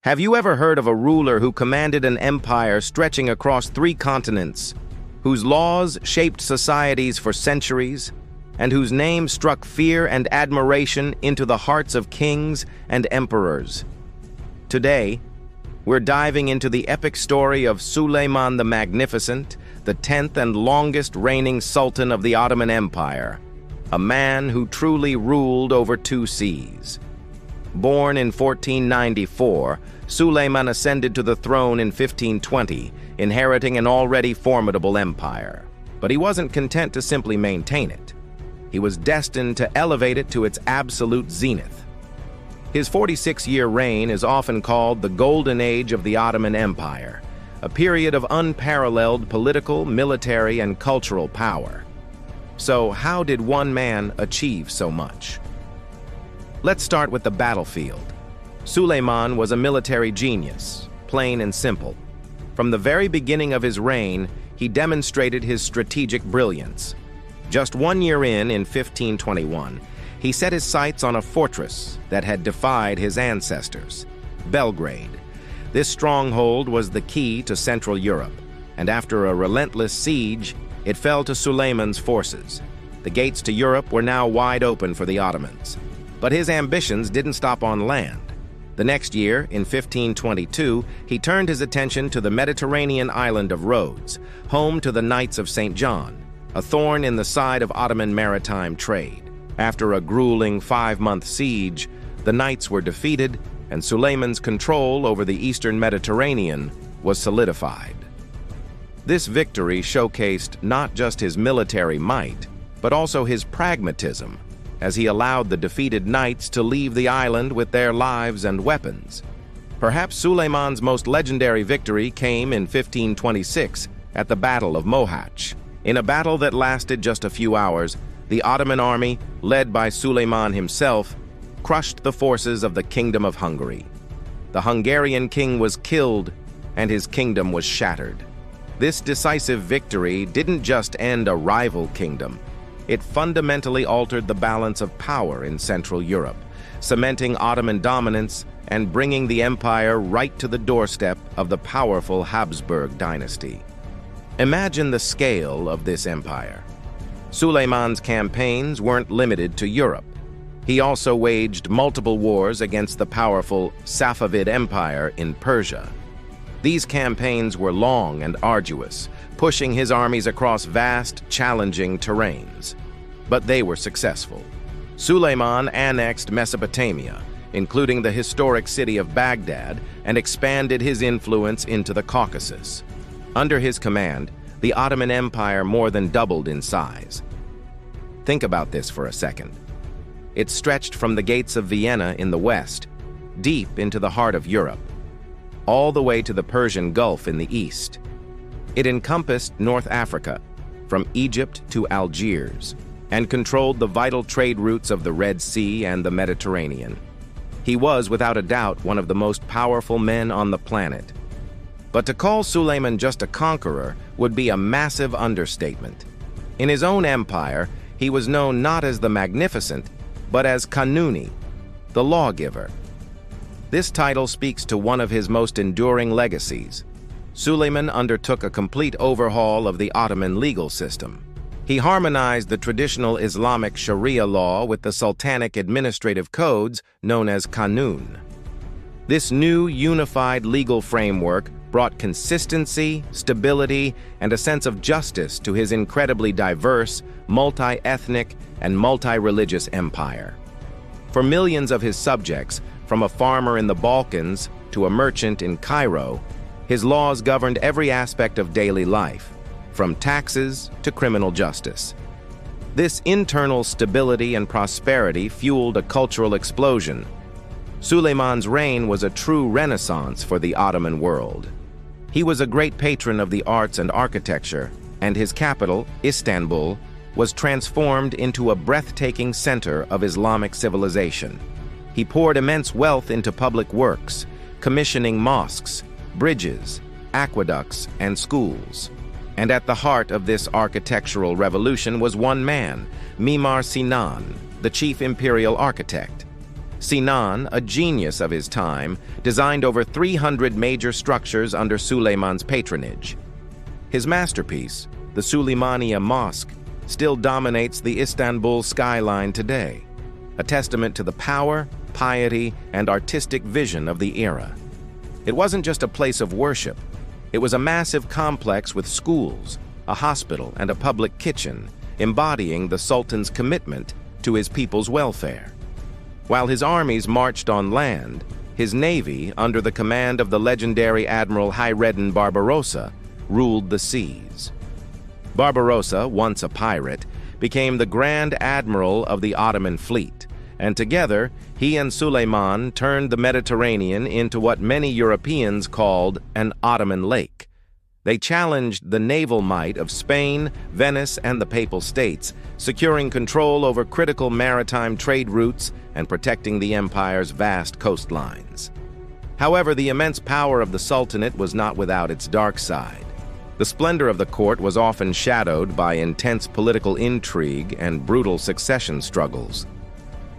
Have you ever heard of a ruler who commanded an empire stretching across 3 continents, whose laws shaped societies for centuries, and whose name struck fear and admiration into the hearts of kings and emperors? Today, we're diving into the epic story of Suleiman the Magnificent, the 10th and longest reigning sultan of the Ottoman Empire, a man who truly ruled over 2 seas. Born in 1494, Suleiman ascended to the throne in 1520, inheriting an already formidable empire. But he wasn't content to simply maintain it. He was destined to elevate it to its absolute zenith. His 46-year reign is often called the Golden Age of the Ottoman Empire, a period of unparalleled political, military, and cultural power. So, how did one man achieve so much? Let's start with the battlefield. Suleiman was a military genius, plain and simple. From the very beginning of his reign, he demonstrated his strategic brilliance. Just 1 year in 1521, he set his sights on a fortress that had defied his ancestors, Belgrade. This stronghold was the key to Central Europe, and after a relentless siege, it fell to Suleiman's forces. The gates to Europe were now wide open for the Ottomans. But his ambitions didn't stop on land. The next year, in 1522, he turned his attention to the Mediterranean island of Rhodes, home to the Knights of St. John, a thorn in the side of Ottoman maritime trade. After a grueling 5-month siege, the Knights were defeated, and Suleiman's control over the eastern Mediterranean was solidified. This victory showcased not just his military might, but also his pragmatism, as he allowed the defeated knights to leave the island with their lives and weapons. Perhaps Suleiman's most legendary victory came in 1526 at the Battle of Mohacs. In a battle that lasted just a few hours, the Ottoman army, led by Suleiman himself, crushed the forces of the Kingdom of Hungary. The Hungarian king was killed, and his kingdom was shattered. This decisive victory didn't just end a rival kingdom. It fundamentally altered the balance of power in Central Europe, cementing Ottoman dominance and bringing the empire right to the doorstep of the powerful Habsburg dynasty. Imagine the scale of this empire. Suleiman's campaigns weren't limited to Europe. He also waged multiple wars against the powerful Safavid Empire in Persia. These campaigns were long and arduous, pushing his armies across vast, challenging terrains. But they were successful. Suleiman annexed Mesopotamia, including the historic city of Baghdad, and expanded his influence into the Caucasus. Under his command, the Ottoman Empire more than doubled in size. Think about this for a second. It stretched from the gates of Vienna in the west, deep into the heart of Europe, all the way to the Persian Gulf in the east. It encompassed North Africa, from Egypt to Algiers, and controlled the vital trade routes of the Red Sea and the Mediterranean. He was, without a doubt, one of the most powerful men on the planet. But to call Suleiman just a conqueror would be a massive understatement. In his own empire, he was known not as the Magnificent, but as Kanuni, the Lawgiver. This title speaks to one of his most enduring legacies. Suleiman undertook a complete overhaul of the Ottoman legal system. He harmonized the traditional Islamic Sharia law with the sultanic administrative codes known as Kanun. This new unified legal framework brought consistency, stability, and a sense of justice to his incredibly diverse, multi-ethnic, and multi-religious empire. For millions of his subjects, from a farmer in the Balkans to a merchant in Cairo, his laws governed every aspect of daily life, from taxes to criminal justice. This internal stability and prosperity fueled a cultural explosion. Suleiman's reign was a true renaissance for the Ottoman world. He was a great patron of the arts and architecture, and his capital, Istanbul, was transformed into a breathtaking center of Islamic civilization. He poured immense wealth into public works, commissioning mosques, bridges, aqueducts, and schools. And at the heart of this architectural revolution was one man, Mimar Sinan, the chief imperial architect. Sinan, a genius of his time, designed over 300 major structures under Suleiman's patronage. His masterpiece, the Suleymaniye Mosque, still dominates the Istanbul skyline today, a testament to the power, piety, and artistic vision of the era. It wasn't just a place of worship. It was a massive complex with schools, a hospital, and a public kitchen, embodying the Sultan's commitment to his people's welfare. While his armies marched on land, his navy, under the command of the legendary Admiral Hayreddin Barbarossa, ruled the seas. Barbarossa, once a pirate, became the Grand Admiral of the Ottoman fleet, and together, he and Suleiman turned the Mediterranean into what many Europeans called an Ottoman lake. They challenged the naval might of Spain, Venice, and the Papal States, securing control over critical maritime trade routes and protecting the empire's vast coastlines. However, the immense power of the Sultanate was not without its dark side. The splendor of the court was often shadowed by intense political intrigue and brutal succession struggles.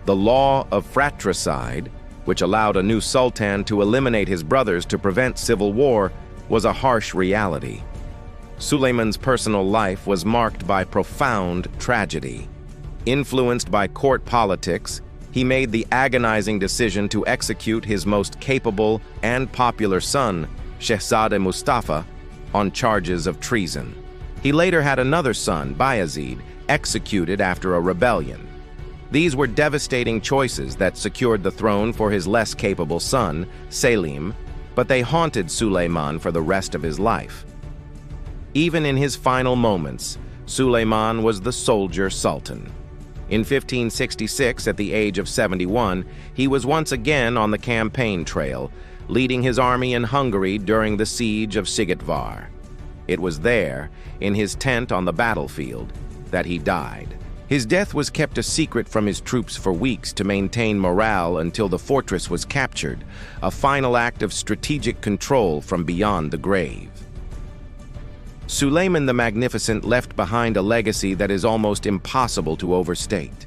The law of fratricide, which allowed a new sultan to eliminate his brothers to prevent civil war, was a harsh reality. Suleiman's personal life was marked by profound tragedy. Influenced by court politics, he made the agonizing decision to execute his most capable and popular son, Shehzade Mustafa, on charges of treason. He later had another son, Bayezid, executed after a rebellion. These were devastating choices that secured the throne for his less capable son, Selim, but they haunted Suleiman for the rest of his life. Even in his final moments, Suleiman was the soldier sultan. In 1566, at the age of 71, he was once again on the campaign trail, leading his army in Hungary during the siege of Szigetvar. It was there, in his tent on the battlefield, that he died. His death was kept a secret from his troops for weeks to maintain morale until the fortress was captured, a final act of strategic control from beyond the grave. Suleiman the Magnificent left behind a legacy that is almost impossible to overstate.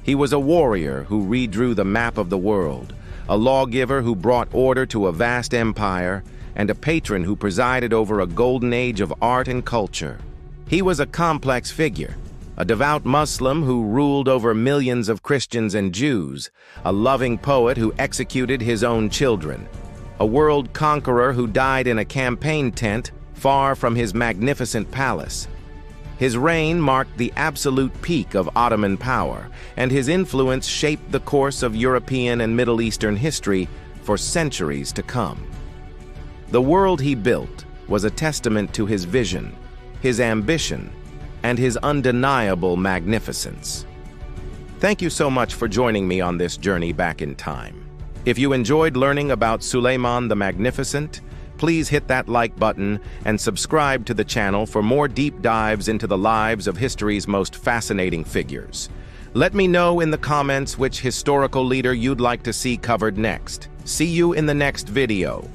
He was a warrior who redrew the map of the world, a lawgiver who brought order to a vast empire, and a patron who presided over a golden age of art and culture. He was a complex figure, a devout Muslim who ruled over millions of Christians and Jews, a loving poet who executed his own children, a world conqueror who died in a campaign tent far from his magnificent palace. His reign marked the absolute peak of Ottoman power, and his influence shaped the course of European and Middle Eastern history for centuries to come. The world he built was a testament to his vision, his ambition, and his undeniable magnificence. Thank you so much for joining me on this journey back in time. If you enjoyed learning about Suleiman the Magnificent, please hit that like button and subscribe to the channel for more deep dives into the lives of history's most fascinating figures. Let me know in the comments which historical leader you'd like to see covered next. See you in the next video.